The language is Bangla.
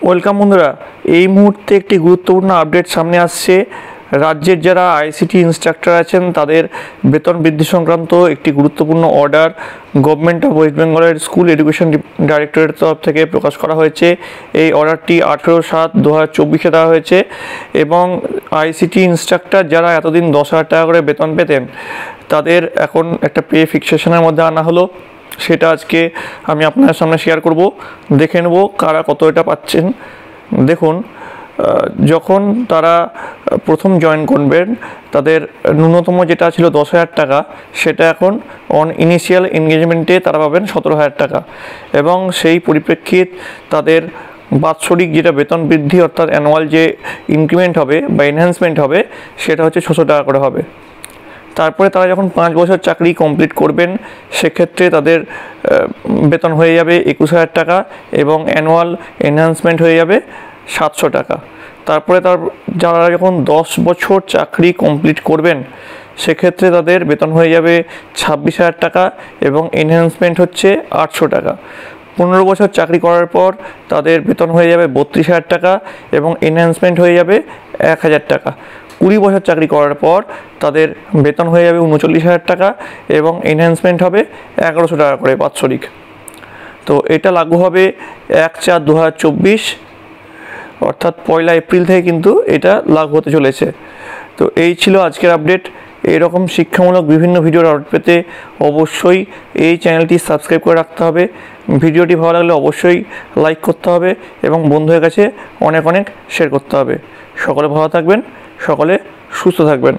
ওয়েলকাম বন্ধুরা, এই মুহূর্তে একটি গুরুত্বপূর্ণ আপডেট সামনে আসছে। রাজ্যের যারা আইসিটি ইনস্ট্রাক্টর আছেন তাদের বেতন বৃদ্ধি সংক্রান্ত একটি গুরুত্বপূর্ণ অর্ডার গভর্নমেন্ট অফ ওয়েস্ট বেঙ্গলের স্কুল এডুকেশন ডাইরেক্টরেটের তরফ থেকে প্রকাশ করা হয়েছে। এই অর্ডারটি 18/7/2024 দেওয়া হয়েছে এবং আইসিটি ইনস্ট্রাক্টর যারা এতদিন 10,000 টাকা করে বেতন পেতেন তাদের এখন একটা পে ফিক্সেশনের মধ্যে আনা হলো। সেটা আজকে আমি আপনাদের সামনে শেয়ার করব। দেখে নেব কারা কত এটা পাচ্ছেন। দেখুন, যখন তারা প্রথম জয়েন করবেন তাদের ন্যূনতম যেটা ছিল 10,000 টাকা, সেটা এখন অন ইনিশিয়াল এনগেজমেন্টে তারা পাবেন 17,000 টাকা এবং সেই পরিপ্রেক্ষিত তাদের বাৎসরিক যেটা বেতন বৃদ্ধি অর্থাৎ অ্যানুয়াল যে ইনক্রিমেন্ট হবে বা এনহ্যান্সমেন্ট হবে সেটা হচ্ছে 600 টাকা করে হবে। তারপরে তারা যখন 5 বছর চাকরি কমপ্লিট করবেন সেক্ষেত্রে তাদের বেতন হয়ে যাবে 21,000 টাকা এবং অ্যানুয়াল এনহ্যান্সমেন্ট হয়ে যাবে 700 টাকা। তারপরে যারা যখন 10 বছর চাকরি কমপ্লিট করবেন সেক্ষেত্রে তাদের বেতন হয়ে যাবে 26,000 টাকা এবং এনহ্যান্সমেন্ট হচ্ছে 800 টাকা। 15 বছর চাকরি করার পর তাদের বেতন হয়ে যাবে 32,000 টাকা এবং এনহ্যান্সমেন্ট হয়ে যাবে 1,000 টাকা। 20 বছর চাকরি করার পর তাদের বেতন হয়ে যাবে 39,000 টাকা এবং এনহ্যান্সমেন্ট হবে 1100 টাকা করে বাৎসরিক। তো এটা লাগু হবে 1/4/2024 অর্থাৎ 1 এপ্রিল থেকে কিন্তু এটা লাগু হতে চলেছে। তো এই ছিল আজকের আপডেট। এরকম শিক্ষামূলক বিভিন্ন ভিডিওর আপডেট পেতে অবশ্যই এই চ্যানেলটি সাবস্ক্রাইব করে রাখতে হবে। ভিডিওটি ভালো লাগলে অবশ্যই লাইক করতে হবে এবং বন্ধুদের কাছে অনেক শেয়ার করতে হবে। সকলে ভালো থাকবেন, সকলে সুস্থ থাকবেন।